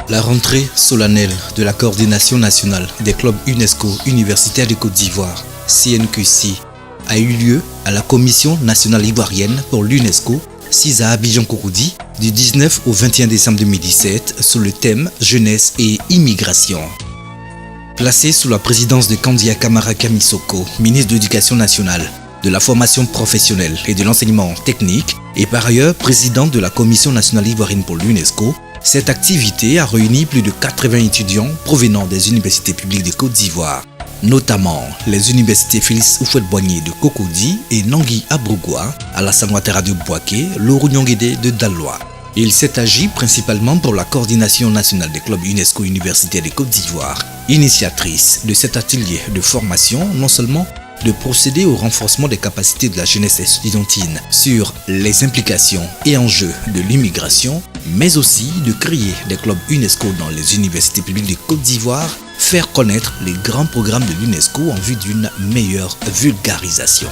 La rentrée solennelle de la coordination nationale des clubs UNESCO universitaires de Côte d'Ivoire, CNQC, a eu lieu à la Commission nationale ivoirienne pour l'UNESCO, sise à Abidjan-Cocody, du 19 au 21 décembre 2017, sous le thème Jeunesse et Immigration. Placé sous la présidence de Kandia Kamara Kamisoko, ministre de l'Éducation nationale, de la formation professionnelle et de l'enseignement technique, et par ailleurs président de la Commission nationale ivoirienne pour l'UNESCO, cette activité a réuni plus de 80 étudiants provenant des universités publiques de Côte d'Ivoire, notamment les universités Félix Houphouët-Boigny de Cocody et Nangui Abrougua, Alassane Ouattara de Bouaké, Loro Nyonguédé de Daloa. Il s'est agi principalement pour la coordination nationale des clubs UNESCO universitaires de Côte d'Ivoire, initiatrice de cet atelier de formation, non seulement de procéder au renforcement des capacités de la jeunesse estudiantine sur les implications et enjeux de l'immigration, mais aussi de créer des clubs UNESCO dans les universités publiques de Côte d'Ivoire, faire connaître les grands programmes de l'UNESCO en vue d'une meilleure vulgarisation.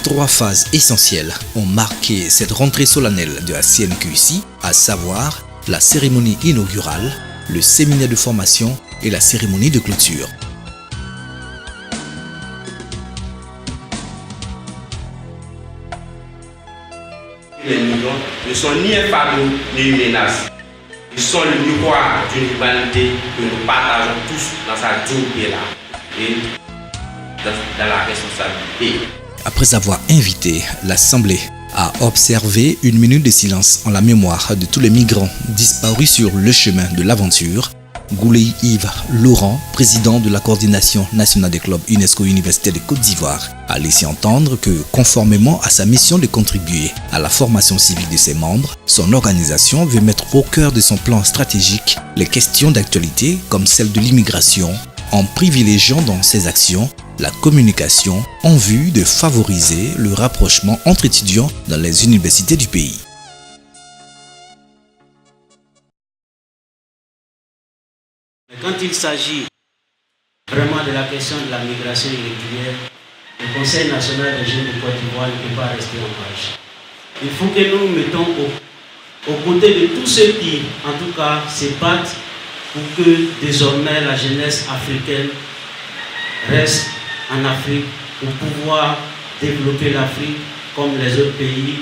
3 phases essentielles ont marqué cette rentrée solennelle de la CNQC, à savoir la cérémonie inaugurale, le séminaire de formation et la cérémonie de clôture. Les migrants ne sont ni un fardeau ni une menace. Ils sont le miroir d'une humanité que nous partageons tous dans sa dignité et dans la responsabilité. Après avoir invité l'Assemblée à observer une minute de silence en la mémoire de tous les migrants disparus sur le chemin de l'aventure, Gouley Yves Laurent, président de la coordination nationale des clubs UNESCO universitaires de Côte d'Ivoire, a laissé entendre que, conformément à sa mission de contribuer à la formation civique de ses membres, son organisation veut mettre au cœur de son plan stratégique les questions d'actualité comme celle de l'immigration, en privilégiant dans ses actions la communication en vue de favoriser le rapprochement entre étudiants dans les universités du pays. Quand il s'agit vraiment de la question de la migration irrégulière, le Conseil national des jeunes de Côte d'Ivoire ne peut pas rester en marge. Il faut que nous nous mettons aux côtés de tous ceux qui, en tout cas, se battent pour que désormais la jeunesse africaine reste en Afrique pour pouvoir développer l'Afrique comme les autres pays.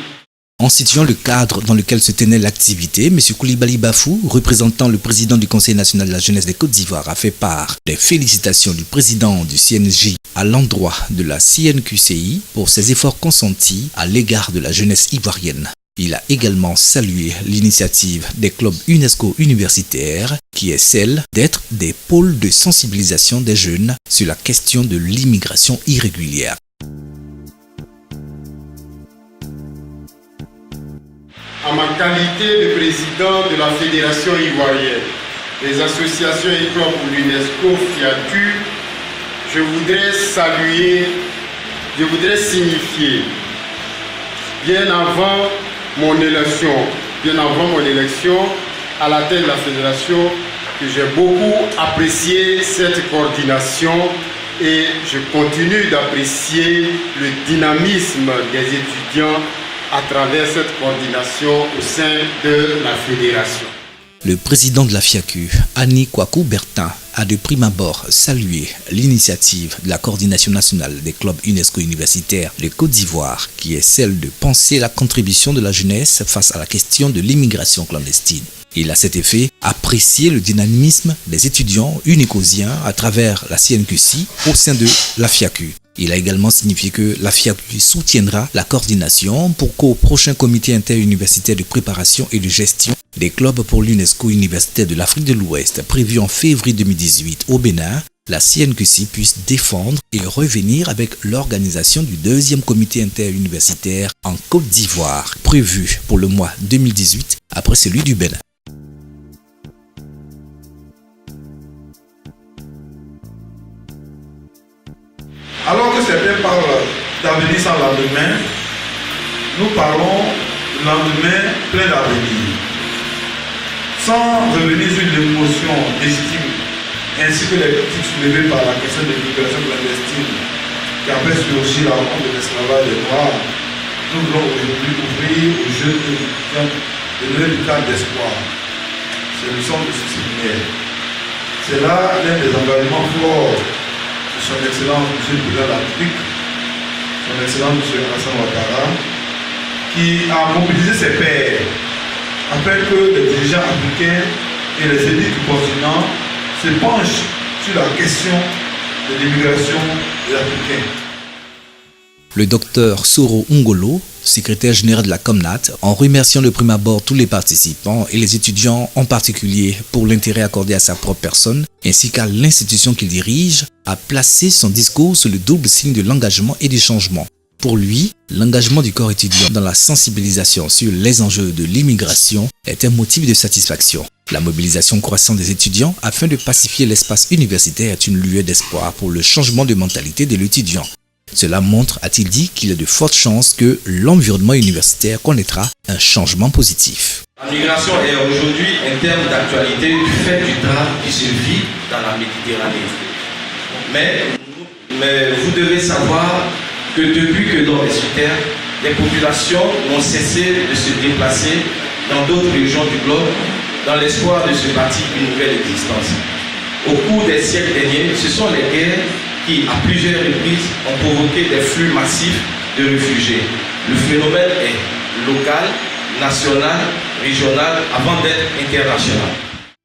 En situant le cadre dans lequel se tenait l'activité, M. Koulibaly Bafou, représentant le président du Conseil national de la jeunesse de Côte d'Ivoire, a fait part des félicitations du président du CNJ à l'endroit de la CNQCI pour ses efforts consentis à l'égard de la jeunesse ivoirienne. Il a également salué l'initiative des clubs UNESCO universitaires, qui est celle d'être des pôles de sensibilisation des jeunes sur la question de l'immigration irrégulière. En ma qualité de président de la Fédération ivoirienne des associations et clubs pour l'UNESCO FIACU, je voudrais signifier, bien avant mon élection à la tête de la Fédération, que j'ai beaucoup apprécié cette coordination et je continue d'apprécier le dynamisme des étudiants à travers cette coordination au sein de la Fédération. Le président de la FIACU, Annie Kwaku Bertin, a de prime abord salué l'initiative de la coordination nationale des clubs UNESCO universitaires de Côte d'Ivoire, qui est celle de penser la contribution de la jeunesse face à la question de l'immigration clandestine. Il a à cet effet apprécié le dynamisme des étudiants unicosiens à travers la CNQC au sein de la FIACU. Il a également signifié que la FIACU soutiendra la coordination pour qu'au prochain comité interuniversitaire de préparation et de gestion des clubs pour l'UNESCO universitaire de l'Afrique de l'Ouest prévu en février 2018 au Bénin, la CNQC puisse défendre et revenir avec l'organisation du 2e comité interuniversitaire en Côte d'Ivoire, prévu pour le mois 2018 après celui du Bénin. Alors que certains parlent d'avenir sans lendemain, nous parlons de lendemain plein d'avenir. Sans revenir sur l'émotion légitime ainsi que les critiques soulevées par la question de l'immigration clandestine qui a fait surgir la rencontre de l'esclavage des Noirs, nous voulons aujourd'hui ouvrir aux jeunes étudiants de donner du cadre d'espoir. c'est le centre de ce séminaire. C'est là l'un des engagements forts de son Excellence M. le Président de la République, son Excellence M. Alassane Ouattara, qui a mobilisé ses pairs afin que les dirigeants africains et les élites du continent se penchent sur la question de l'immigration des Africains. Le docteur Soro Ngolo, secrétaire général de la COMNAT, en remerciant de prime abord tous les participants et les étudiants en particulier pour l'intérêt accordé à sa propre personne, ainsi qu'à l'institution qu'il dirige, a placé son discours sous le double signe de l'engagement et du changement. Pour lui, l'engagement du corps étudiant dans la sensibilisation sur les enjeux de l'immigration est un motif de satisfaction. La mobilisation croissante des étudiants afin de pacifier l'espace universitaire est une lueur d'espoir pour le changement de mentalité de l'étudiant. Cela montre, a-t-il dit, qu'il y a de fortes chances que l'environnement universitaire connaîtra un changement positif. La migration est aujourd'hui un terme d'actualité du fait du drame qui se vit dans la Méditerranée. Mais vous devez savoir que depuis que l'homme est sur Terre, les populations n'ont cessé de se déplacer dans d'autres régions du globe dans l'espoir de se bâtir une nouvelle existence. Au cours des siècles derniers, ce sont les guerres qui, à plusieurs reprises, ont provoqué des flux massifs de réfugiés. Le phénomène est local, national, régional, avant d'être international.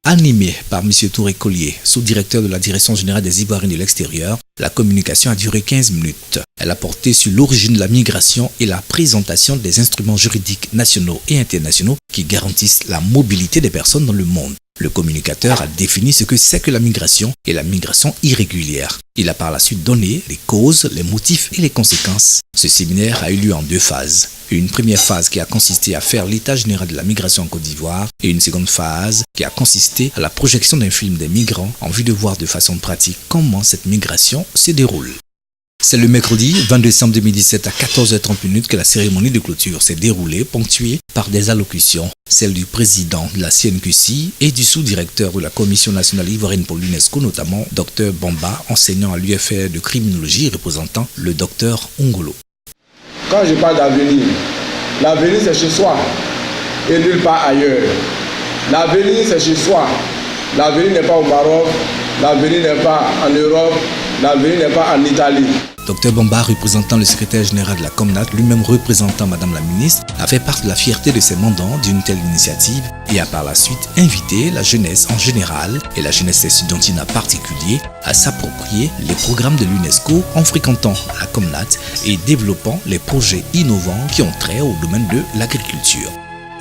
Animé par M. Touré Collier, sous-directeur de la Direction générale des Ivoiriens de l'extérieur, la communication a duré 15 minutes. Elle a porté sur l'origine de la migration et la présentation des instruments juridiques nationaux et internationaux qui garantissent la mobilité des personnes dans le monde. Le communicateur a défini ce que c'est que la migration et la migration irrégulière. Il a par la suite donné les causes, les motifs et les conséquences. Ce séminaire a eu lieu en 2 phases. Une première phase qui a consisté à faire l'état général de la migration en Côte d'Ivoire et une seconde phase qui a consisté à la projection d'un film des migrants en vue de voir de façon pratique comment cette migration se déroule. C'est le mercredi 20 décembre 2017 à 14h30 que la cérémonie de clôture s'est déroulée, ponctuée par des allocutions, celle du président de la CNQC et du sous-directeur de la Commission nationale ivoirienne pour l'UNESCO, notamment Dr Bamba, enseignant à l'UFR de criminologie représentant le Dr Ngolo. Quand je parle d'avenir, l'avenir c'est chez soi et nulle part ailleurs. L'avenir c'est chez soi. L'avenir n'est pas au Maroc, l'avenir n'est pas en Europe, l'avenir n'est pas en Italie. Dr Bamba, représentant le secrétaire général de la COMNAT, lui-même représentant Madame la ministre, a fait part de la fierté de ses mandants d'une telle initiative et a par la suite invité la jeunesse en général et la jeunesse estudiantine en particulier à s'approprier les programmes de l'UNESCO en fréquentant la COMNAT et développant les projets innovants qui ont trait au domaine de l'agriculture.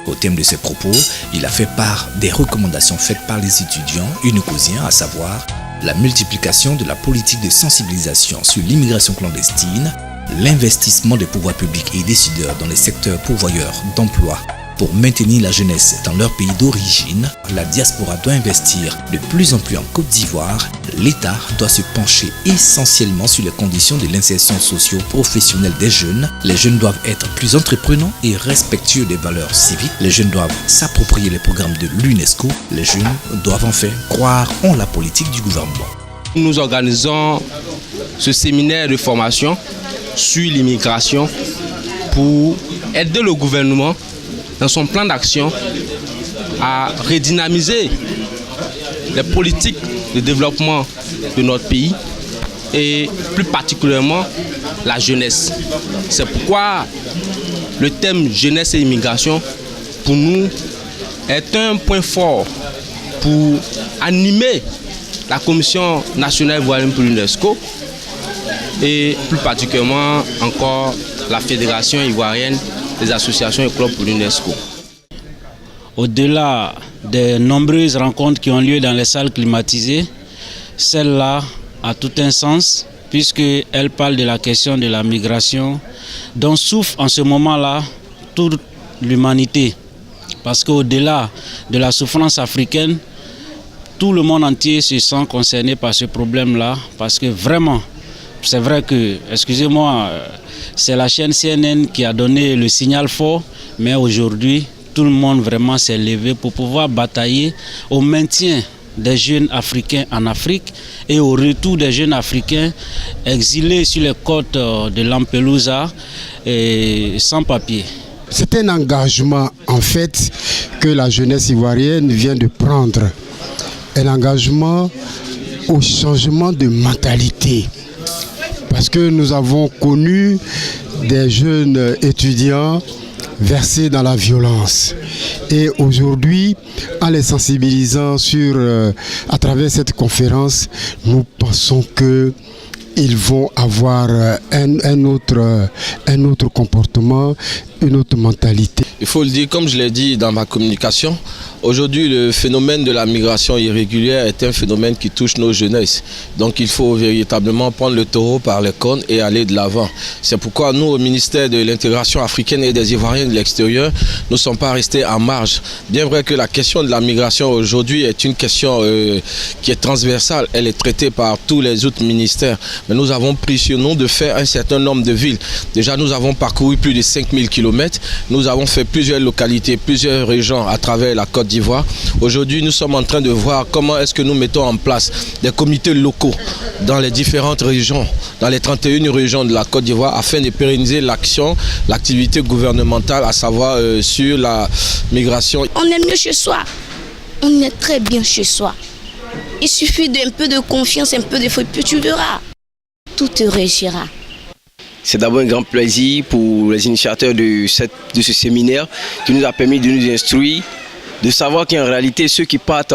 Au thème de ses propos, il a fait part des recommandations faites par les étudiants unicosiens, à savoir la multiplication de la politique de sensibilisation sur l'immigration clandestine, l'investissement des pouvoirs publics et décideurs dans les secteurs pourvoyeurs d'emplois pour maintenir la jeunesse dans leur pays d'origine. La diaspora doit investir de plus en plus en Côte d'Ivoire. L'État doit se pencher essentiellement sur les conditions de l'insertion socio-professionnelle des jeunes. Les jeunes doivent être plus entreprenants et respectueux des valeurs civiques. Les jeunes doivent s'approprier les programmes de l'UNESCO. Les jeunes doivent enfin croire en la politique du gouvernement. Nous organisons ce séminaire de formation sur l'immigration pour aider le gouvernement dans son plan d'action à redynamiser les politiques de développement de notre pays et plus particulièrement la jeunesse. C'est pourquoi le thème jeunesse et immigration pour nous est un point fort pour animer la Commission nationale ivoirienne pour l'UNESCO et plus particulièrement encore la Fédération ivoirienne des associations et clubs pour l'UNESCO. Au-delà des nombreuses rencontres qui ont lieu dans les salles climatisées, celle-là a tout un sens puisqu'elle parle de la question de la migration dont souffre en ce moment-là toute l'humanité. Parce qu'au-delà de la souffrance africaine, tout le monde entier se sent concerné par ce problème-là parce que vraiment, c'est vrai que, excusez-moi, c'est la chaîne CNN qui a donné le signal fort, mais aujourd'hui, tout le monde vraiment s'est levé pour pouvoir batailler au maintien des jeunes africains en Afrique et au retour des jeunes africains exilés sur les côtes de Lampelusa et sans papier. C'est un engagement en fait que la jeunesse ivoirienne vient de prendre. Un engagement au changement de mentalité. Parce que nous avons connu des jeunes étudiants versés dans la violence. Et aujourd'hui, en les sensibilisant à travers cette conférence, nous pensons qu'ils vont avoir un autre comportement, une autre mentalité. Il faut le dire, comme je l'ai dit dans ma communication, aujourd'hui le phénomène de la migration irrégulière est un phénomène qui touche nos jeunesses. Donc il faut véritablement prendre le taureau par les cornes et aller de l'avant. C'est pourquoi nous, au ministère de l'intégration africaine et des Ivoiriens de l'extérieur, nous ne sommes pas restés en marge. Bien vrai que la question de la migration aujourd'hui est une question qui est transversale, elle est traitée par tous les autres ministères. Mais nous avons pris sur nous de faire un certain nombre de villes. Déjà nous avons parcouru plus de 5000 km. Nous avons fait plusieurs localités, plusieurs régions à travers la Côte d'Ivoire. Aujourd'hui, nous sommes en train de voir comment est-ce que nous mettons en place des comités locaux dans les différentes régions, dans les 31 régions de la Côte d'Ivoire, afin de pérenniser l'action, l'activité gouvernementale, à savoir sur la migration. On est mieux chez soi. On est très bien chez soi. Il suffit d'un peu de confiance, un peu de foi, puis tu verras. Tout te réussira. C'est d'abord un grand plaisir pour les initiateurs de ce séminaire qui nous a permis de nous instruire, de savoir qu'en réalité, ceux qui partent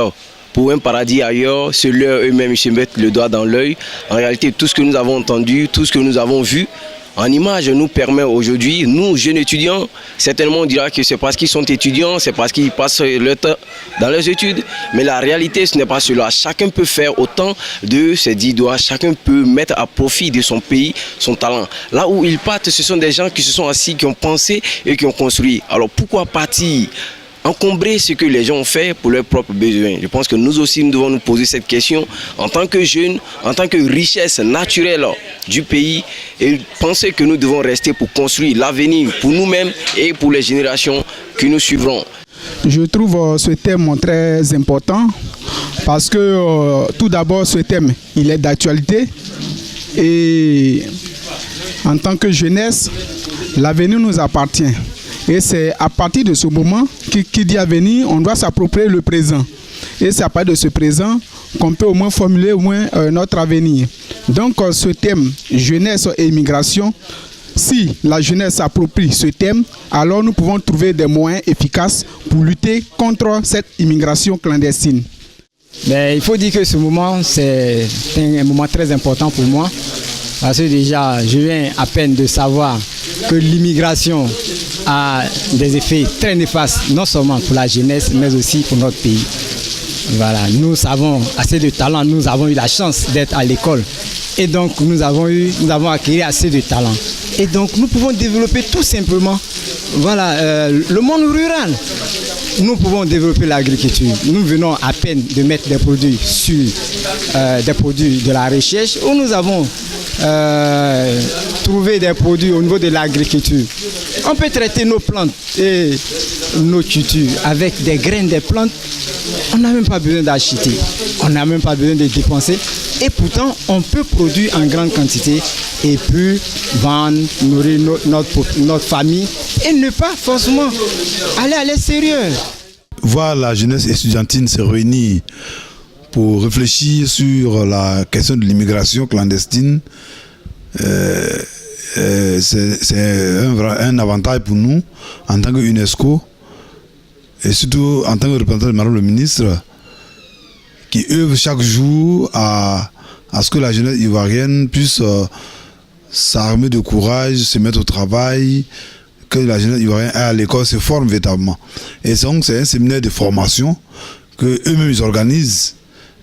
pour un paradis ailleurs, c'est eux-mêmes, ils se mettent le doigt dans l'œil. En réalité, tout ce que nous avons entendu, tout ce que nous avons vu, en image nous permet aujourd'hui, nous jeunes étudiants, certainement on dira que c'est parce qu'ils sont étudiants, c'est parce qu'ils passent leur temps dans leurs études. Mais la réalité, ce n'est pas cela. Chacun peut faire autant de ses 10 doigts, chacun peut mettre à profit de son pays son talent. Là où ils partent, ce sont des gens qui se sont assis, qui ont pensé et qui ont construit. Alors pourquoi partir encombrer ce que les gens ont fait pour leurs propres besoins? Je pense que nous aussi, nous devons nous poser cette question en tant que jeunes, en tant que richesse naturelle du pays, et penser que nous devons rester pour construire l'avenir pour nous-mêmes et pour les générations qui nous suivront. Je trouve ce thème très important parce que tout d'abord ce thème, il est d'actualité et en tant que jeunesse, l'avenir nous appartient. Et c'est à partir de ce moment qui dit avenir, on doit s'approprier le présent. Et c'est à partir de ce présent qu'on peut au moins formuler au moins notre avenir. Donc ce thème, jeunesse et immigration, si la jeunesse s'approprie ce thème, alors nous pouvons trouver des moyens efficaces pour lutter contre cette immigration clandestine. Mais il faut dire que ce moment, c'est un moment très important pour moi. Parce que déjà, je viens à peine de savoir que l'immigration a des effets très néfastes, non seulement pour la jeunesse, mais aussi pour notre pays. Voilà, nous avons assez de talent, nous avons eu la chance d'être à l'école. Et donc, nous avons acquis assez de talent. Et donc, nous pouvons développer tout simplement le monde rural. Nous pouvons développer l'agriculture. Nous venons à peine de mettre des produits sur des produits de la recherche où nous avons trouvé des produits au niveau de l'agriculture. On peut traiter nos plantes et nos cultures avec des graines des plantes. On n'a même pas besoin d'acheter. On n'a même pas besoin de dépenser. Et pourtant, on peut produire en grande quantité et puis vendre, nourrir notre famille et ne pas forcément aller à l'extérieur. Voir la jeunesse estudiantine se réunir pour réfléchir sur la question de l'immigration clandestine, c'est un avantage pour nous en tant que UNESCO et surtout en tant que représentant de Madame le ministre qui œuvre chaque jour à ce que la jeunesse ivoirienne puisse s'armer de courage, se mettre au travail, que la jeunesse ivoirienne à l'école se forme véritablement. Et donc c'est un séminaire de formation que eux-mêmes ils organisent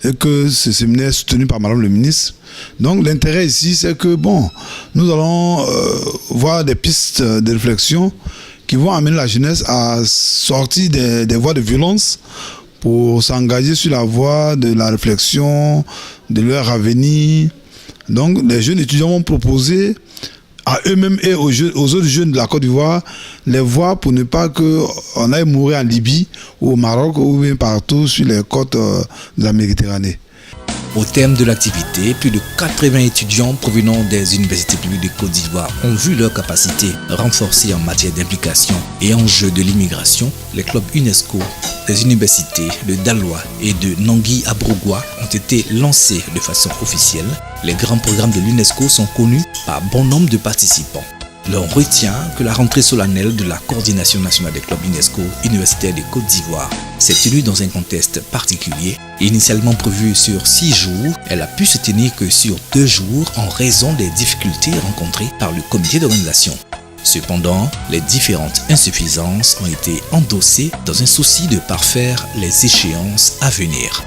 et que ce séminaire est soutenu par Madame le ministre. Donc l'intérêt ici c'est que nous allons voir des pistes de réflexion qui vont amener la jeunesse à sortir des voies de violence pour s'engager sur la voie de la réflexion, de leur avenir. Donc les jeunes étudiants vont proposer à eux-mêmes et aux autres jeunes de la Côte d'Ivoire les voies pour ne pas qu'on aille mourir en Libye ou au Maroc ou bien partout sur les côtes de la Méditerranée. Au terme de l'activité, plus de 80 étudiants provenant des universités publiques de Côte d'Ivoire ont vu leurs capacités renforcées en matière d'implication et enjeux de l'immigration. Les clubs UNESCO des universités de Daloa et de Nangui à Brougua ont été lancés de façon officielle. Les grands programmes de l'UNESCO sont connus par bon nombre de participants. L'on retient que la rentrée solennelle de la Coordination nationale des clubs UNESCO universitaires de Côte d'Ivoire s'est tenue dans un contexte particulier. Initialement prévue sur 6 jours, elle a pu se tenir que sur 2 jours en raison des difficultés rencontrées par le comité d'organisation. Cependant, les différentes insuffisances ont été endossées dans un souci de parfaire les échéances à venir.